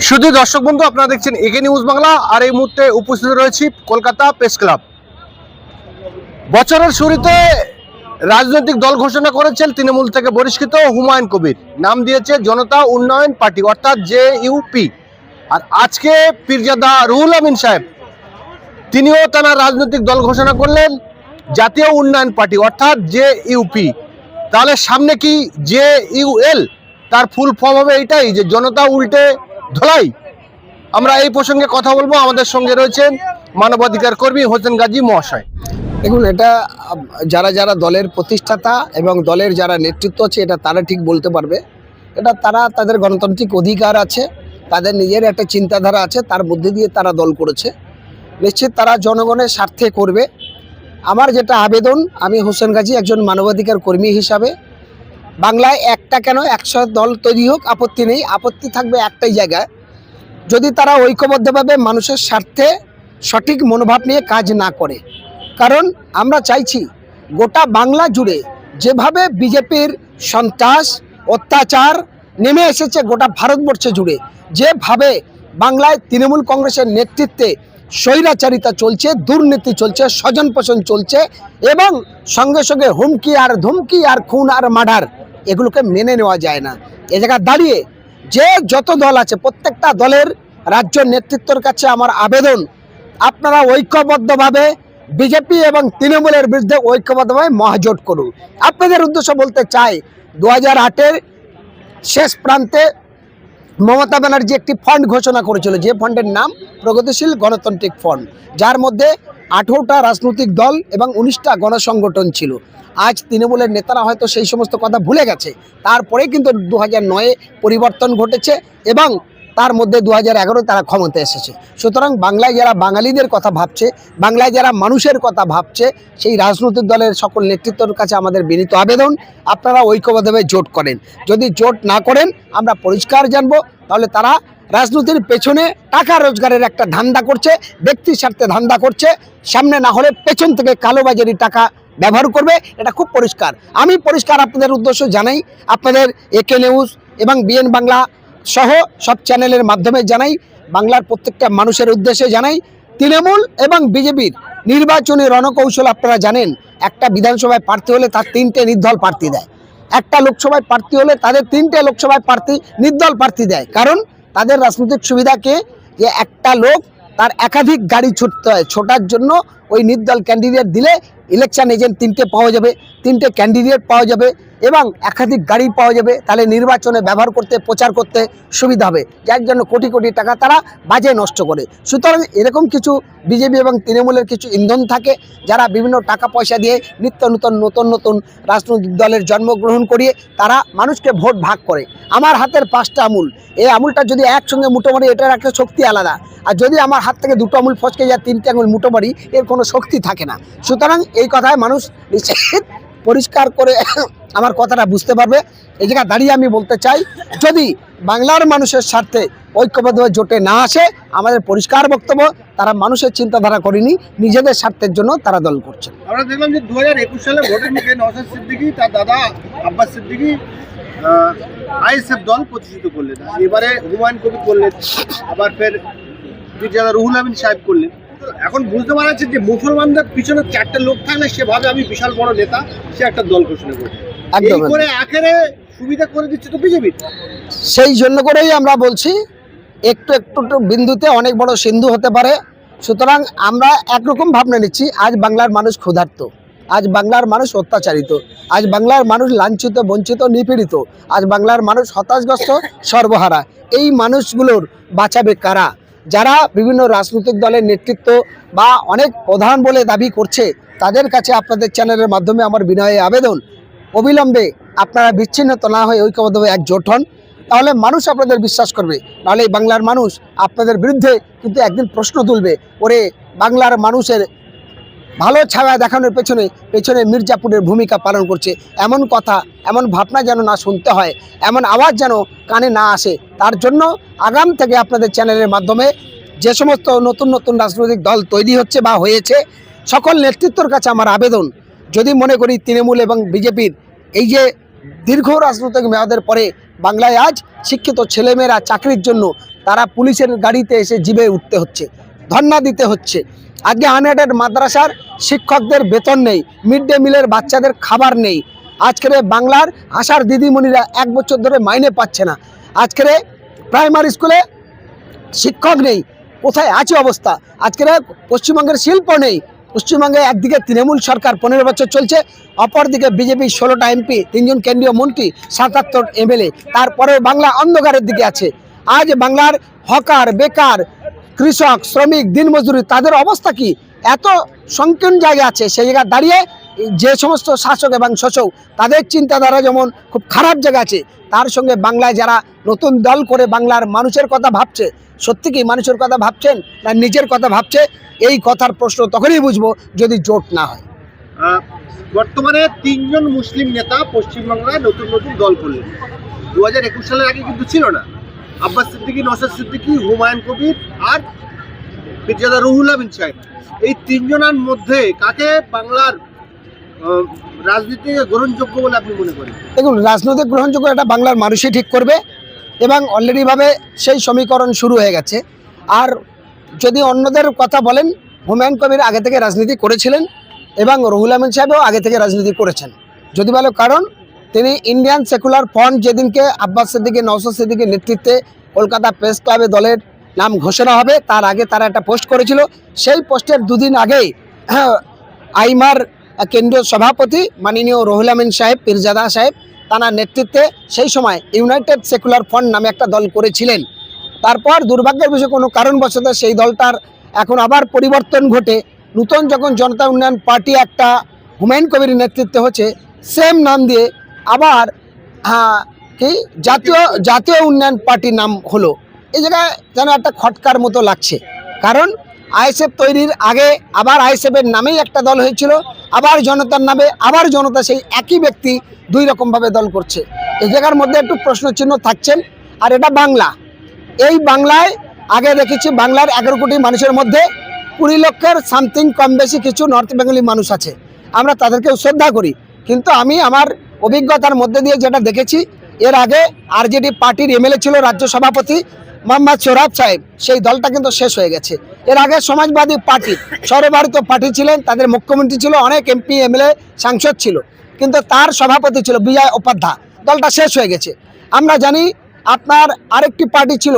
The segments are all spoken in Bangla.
শুধু দর্শক বন্ধু, আপনারা দেখছেন একে নিউজ বাংলা। আর এই মুহূর্তে উপস্থিত রয়েছি কলকাতা প্রেস ক্লাব। বছরের শুরুতে রাজনৈতিক দল ঘোষণা করেছেন তৃণমূল থেকে বহিষ্কৃত হুমায়ুন কবির, নাম দিয়েছে জনতা উন্নয়ন পার্টি অর্থাৎ JUP। আর আজকে পীরজাদা রুহুল আমিন সাহেব তিনিও তার রাজনৈতিক দল ঘোষণা করলেন জাতীয় উন্নয়ন পার্টি অর্থাৎ JUP। তাহলে সামনে কি JUL, তার ফুল ফর্ম হবে এটাই যে জনতা উল্টে ধলাই? আমরা এই প্রসঙ্গে কথা বলবো। আমাদের সঙ্গে রয়েছেন মানবাধিকার কর্মী হোসেন গাজী মহাশয়। দেখুন, এটা যারা যারা দলের প্রতিষ্ঠাতা এবং দলের যারা নেতৃত্ব আছে এটা তারা ঠিক বলতে পারবে। এটা তাদের গণতান্ত্রিক অধিকার আছে, তাদের নিজের একটা চিন্তাধারা আছে, তার মধ্যে দিয়ে তারা দল করেছে। নিশ্চিত তারা জনগণের স্বার্থে করবে। আমার যেটা আবেদন, আমি হোসেন গাজী একজন মানবাধিকার কর্মী হিসাবে, বাংলায় একটা কেন 100 দল তৈরি হোক, আপত্তি নেই। আপত্তি থাকবে একটাই জায়গায়, যদি তারা ঐক্যবদ্ধভাবে মানুষের স্বার্থে সঠিক মনোভাব নিয়ে কাজ না করে। কারণ আমরা চাইছি গোটা বাংলা জুড়ে যেভাবে বিজেপির সন্ত্রাস অত্যাচার নেমে এসেছে গোটা ভারতবর্ষে জুড়ে, যেভাবে বাংলায় তৃণমূল কংগ্রেসের নেতৃত্বে স্বৈরাচারিতা চলছে, দুর্নীতি চলছে, স্বজন পোষণ চলছে এবং সঙ্গে সঙ্গে হুমকি আর ধুমকি আর খুন আর মার্ডার, এগুলোকে মেনে নেওয়া যায় না। এ জায়গায় দাঁড়িয়ে যে যত দল আছে প্রত্যেকটা দলের রাজ্য নেতৃত্বের কাছে আমার আবেদন, আপনারা ঐক্যবদ্ধভাবে বিজেপি এবং তৃণমূলের বিরুদ্ধে ঐক্যবদ্ধভাবে মহাজোট করুন। আপনাদের উদ্দেশ্য বলতে চাই, 2008-এর শেষ প্রান্তে মমতা ব্যানার্জি একটি ফান্ড ঘোষণা করেছিল, যে ফান্ডের নাম প্রগতিশীল গণতান্ত্রিক ফান্ড, যার মধ্যে 18টা রাজনৈতিক দল এবং 19টা গণসংগঠন ছিল। আজ তৃণমূলের নেতারা হয়তো সেই সমস্ত কথা ভুলে গেছে। তারপরে কিন্তু 2009-এ পরিবর্তন ঘটেছে এবং তার মধ্যে 2011 তারা ক্ষমতায় এসেছে। সুতরাং বাংলায় যারা বাঙালিদের কথা ভাবছে, বাংলায় যারা মানুষের কথা ভাবছে, সেই রাজনৈতিক দলের সকল নেতৃত্বের কাছে আমাদের বিনীত আবেদন, আপনারা ঐক্যবদ্ধভাবে জোট করেন। যদি জোট না করেন আমরা পরিষ্কার জানবো, তাহলে তারা রাজনীতির পেছনে টাকা রোজগারের একটা ধান্দা করছে, ব্যক্তির স্বার্থে ধান্দা করছে, সামনে না হলে পেছন থেকে কালোবাজারি টাকা ব্যবহার করবে। এটা খুব পরিষ্কার। আমি পরিষ্কার আপনাদের উদ্দেশ্য জানাই, আপনাদের একে নিউজ এবং বিএন বাংলা সহ সব চ্যানেলের মাধ্যমে জানাই, বাংলার প্রত্যেকটা মানুষের উদ্দেশ্যে জানাই, তৃণমূল এবং বিজেপির নির্বাচনী রণকৌশল আপনারা জানেন। একটা বিধানসভায় প্রার্থী হলে তার 3টে নির্দল প্রার্থী দেয়, একটা লোকসভায় প্রার্থী হলে তাদের 3টে লোকসভায় প্রার্থী নির্দল প্রার্থী দেয়। কারণ তাদের রাজনৈতিক সুবিধাকে, যে একটা লোক তার একাধিক গাড়ি ছুটতে হয়, ছোটার জন্য ওই নির্দল ক্যান্ডিডেট দিলে ইলেকশন এজেন্ট 3টে পাওয়া যাবে, 3টে ক্যান্ডিডেট পাওয়া যাবে এবং একাধিক গাড়ি পাওয়া যাবে। তাহলে নির্বাচনে ব্যবহার করতে, প্রচার করতে সুবিধা হবে, যার জন্য কোটি কোটি টাকা তারা বাজে নষ্ট করে। সুতরাং এরকম কিছু বিজেপি এবং তৃণমূলের কিছু ইন্ধন থাকে, যারা বিভিন্ন টাকা পয়সা দিয়ে নিত্য নতুন নতুন রাজনৈতিক দলের জন্মগ্রহণ করিয়ে তারা মানুষকে ভোট ভাগ করে। আমার হাতের 5টা আঙুল, এই আঙুলটা যদি একসঙ্গে মুঠো মারি, এটার একটা শক্তি আলাদা। আর যদি আমার হাত থেকে 2টো আঙুল ফসকে যায়, 3টে আঙুল মুঠো মারি, এর কোনো শক্তি থাকে না। সুতরাং এই কথায় মানুষ নিশ্চিত পরিষ্কার করে আমার কথাটা বুঝতে পারবে। এই জায়গায় দাঁড়িয়ে আমি বলতে চাই, যদি বাংলার মানুষের স্বার্থে ঐক্যবদ্ধভাবে জোটে না আসে, আমাদের পরিষ্কার বক্তব্য, তারা মানুষের চিন্তাধারা করেনি, নিজেদের স্বার্থের জন্য তারা দল করছে। আমরা দেখলাম যে 2021 সালে ভোটের মুখে নওশাদ সিদ্দিকী তার দাদা আব্বাস সিদ্দিকী আইএসএফ দল প্রতিষ্ঠিত করলেন, এবারে হুমায়ুন কবির করলেন, আবার ফের পীরজাদা রুহুল আমিন সাহেব করলেন। এখন বুঝতে পারা যাচ্ছে যে মুসলমানদের পিছনে 4টে লোক থাকলে সে ভাবে আমি বিশাল বড় নেতা, সে একটা দল ঘোষণা করছে, এই করে আখেরে সুবিধা করে দিচ্ছে তো বিজেপি। সেই জন্য করেই আমরা বলছি, একটু একটু বিন্দুতে অনেক বড় সিন্ধু হতে পারে। সুতরাং আমরা একরকম ভাবনা নিচ্ছি, আজ বাংলার মানুষ ক্ষুধার্ত, আজ বাংলার মানুষ অত্যাচারিত, আজ বাংলার মানুষ লাঞ্ছিত, বঞ্চিত, নিপীড়িত, আজ বাংলার মানুষ হতাশগ্রস্ত, সর্বহারা। এই মানুষগুলোর বাঁচাবে কারা? যারা বিভিন্ন রাজনৈতিক দলের নেতৃত্ব বা অনেক প্রধান বলে দাবি করছে, তাদের কাছে আপনাদের চ্যানেলের মাধ্যমে আমার বিনয় আবেদন, অবিলম্বে আপনারা বিচ্ছিন্ন না হয়ে ঐক্যবদ্ধভাবে একজোট হন, তাহলে মানুষ আপনাদের বিশ্বাস করবে। নাহলে বাংলার মানুষ আপনাদের বিরুদ্ধে কিন্তু একদিন প্রশ্ন তুলবে, ওরে বাংলার মানুষের ভালো ছায়া দেখানোর পেছনে মির্জাপুরের ভূমিকা পালন করছে। এমন কথা, এমন ভাবনা যেন না শুনতে হয়, এমন আওয়াজ যেন কানে না আসে। তার জন্য আগাম থেকে আপনাদের চ্যানেলের মাধ্যমে যে সমস্ত নতুন নতুন রাজনৈতিক দল তৈরি হচ্ছে বা হয়েছে, সকল নেতৃত্বর কাছে আমার আবেদন, যদি মনে করি তৃণমূল এবং বিজেপির এই যে দীর্ঘ রাজনৈতিক মেয়াদের পরে বাংলায় আজ শিক্ষিত ছেলেমেয়েরা চাকরির জন্য তারা পুলিশের গাড়িতে এসে জিবে উঠতে হচ্ছে, ধর্ণা দিতে হচ্ছে। আজকে আনএডেড মাদ্রাসার শিক্ষকদের বেতন নেই, মিড ডে মিলের বাচ্চাদের খাবার নেই। আজকের বাংলার আশার দিদিমণিরা 1 বছর ধরে মাইনে পাচ্ছে না। আজকের প্রাইমারি স্কুলে শিক্ষক নেই, কোথায় আছে অবস্থা। আজকের পশ্চিমবঙ্গের শিল্প নেই। পশ্চিমবঙ্গে একদিকে তৃণমূল সরকার 15 বছর চলছে, অপরদিকে বিজেপি 16টা এমপি, 3 জন কেন্দ্রীয় মন্ত্রী, 77 এমএলএ, তারপরেও বাংলা অন্ধকারের দিকে আছে। আজ বাংলার হকার, বেকার, কৃষক, শ্রমিক, দিনমজুরি তাদের অবস্থা কি? এত সংকীর্ণ জায়গা আছে, সেই জায়গায় দাঁড়িয়ে যে সমস্ত শাসক এবং শোষক তাদের চিন্তাধারা যেমন খুব খারাপ জায়গা আছে, তার সঙ্গে বাংলায় যারা নতুন দল করে বাংলার মানুষের কথা ভাবছে, সত্যি কি মানুষের কথা ভাবছেন না নিজের কথা ভাবছে? এই কথার প্রশ্ন তখনই বুঝবো যদি জোট না হয়। বর্তমানে 3 জন মুসলিম নেতা পশ্চিমবাংলায় নতুন নতুন দল করলেন। 2021 সালের আগে কিন্তু ছিল না। আব্বাস সিদ্দিকী, নওশাদ সিদ্দিকী, হুমায়ুন কবির আর পীরজাদা রুহুল আমিন সাহেব, এই 3 জনের মধ্যে কাকে বাংলার রাজনীতিতে গ্রহণযোগ্য বলে আপনি মনে করেন? দেখুন, রাজনৈতিক গ্রহণযোগ্য এটা বাংলার মানুষই ঠিক করবে এবং অলরেডিভাবে সেই সমীকরণ শুরু হয়ে গেছে। আর যদি অন্যদের কথা বলেন, হুমায়ুন কবির আগে থেকে রাজনীতি করেছিলেন এবং রুহুল আমিন সাহেবও আগে থেকে রাজনীতি করেছেন। যদি বলো কারণ তিনি ইন্ডিয়ান সেকুলার ফ্রন্ট যেদিনকে আব্বাস সিদ্দিকী, নওশাদ সিদ্দিকীর নেতৃত্বে কলকাতা প্রেস ক্লাবে দলের নাম ঘোষণা হবে তার আগে তারা একটা পোস্ট করেছিল। সেই পোস্টের 2 দিন আগেই আইমার কেন্দ্রীয় সভাপতি মাননীয় রুহুল আমিন সাহেব, পীরজাদা সাহেব, তার নেতৃত্বে সেই সময় ইউনাইটেড সেকুলার ফ্রন্ট নামে একটা দল করেছিলেন। তারপর দুর্ভাগ্যের বিষয় কোনো কারণবশত সেই দলটার এখন আবার পরিবর্তন ঘটে নতুন যখন জনতা উন্নয়ন পার্টি একটা হুমায়ুন কবির নেতৃত্বে হচ্ছে সেম নাম দিয়ে আবার কি জাতীয় উন্নয়ন পার্টির নাম হলো। এই জায়গায় যেন একটা খটকার মতো লাগছে, কারণ আইএসএফ তৈরির আগে আবার আইএসএফের নামেই একটা দল হয়েছিল, আবার জনতার নামে আবার জনতা সেই একই ব্যক্তি 2 রকমভাবে দল করছে। এই জায়গার মধ্যে একটু প্রশ্নচিহ্ন থাকছেন। আর এটা বাংলা, এই বাংলায় আগে দেখেছি বাংলার 11 কোটি মানুষের মধ্যে 20 লক্ষের সামথিং কম বেশি কিছু নর্থ বেঙ্গলি মানুষ আছে, আমরা তাদেরকেও শ্রদ্ধা করি। কিন্তু আমি আমার অভিজ্ঞতার মধ্যে দিয়ে যেটা দেখেছি, এর আগে আরজেডি পার্টির এমএলএ ছিল রাজ্য সভাপতি মোহাম্মদ সোহরাব সাহেব, সেই দলটা কিন্তু শেষ হয়ে গেছে। এর আগে সমাজবাদী পার্টি সর্বভারতীয় পার্টি ছিলেন, তাদের মুখ্যমন্ত্রী ছিল, অনেক এমপি এমএলএ সাংসদ ছিল, কিন্তু তার সভাপতি ছিল বিজয় উপাধ্যায়, দলটা শেষ হয়ে গেছে। আমরা জানি আপনার আরেকটি পার্টি ছিল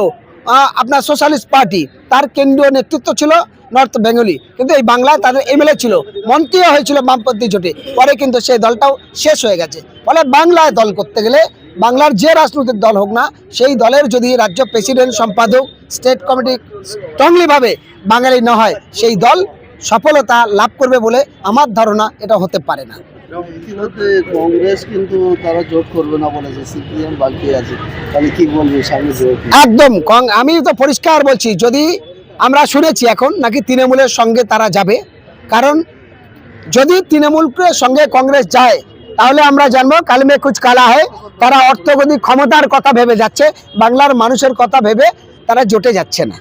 আপনার সোশ্যালিস্ট পার্টি, তার কেন্দ্রীয় নেতৃত্ব ছিল নর্থ বেঙ্গলি, কিন্তু এই বাংলায় তাদের এমএলএ ছিল, মন্ত্রীও হয়েছিল বামপন্থী জোটে, পরে কিন্তু সেই দলটাও শেষ হয়ে গেছে। ফলে বাংলায় দল করতে গেলে বাংলার যে রাজনৈতিক দল হোক না, সেই দলের যদি রাজ্য প্রেসিডেন্ট, সম্পাদক, স্টেট কমিটি স্ট্রংলিভাবে বাঙালি না হয়, সেই দল সফলতা লাভ করবে বলে আমার ধারণা এটা হতে পারে না। কংগ্রেস কিন্তু তারা জোট করবে না বলেছে, সিপিএম বাকি আছে, তাহলে কি বলবে সামনে জোট? একদম আমি তো পরিষ্কার বলছি, যদি আমরা শুনেছি এখন নাকি তৃণমূলের সঙ্গে তারা যাবে, কারণ যদি তৃণমূলের সঙ্গে কংগ্রেস যায় তাহলে আমরা জানবো কালমে কুচ কালা হয়, তারা অর্থগতি ক্ষমতার কথা ভেবে যাচ্ছে, বাংলার মানুষের কথা ভেবে তারা জোটে যাচ্ছে না।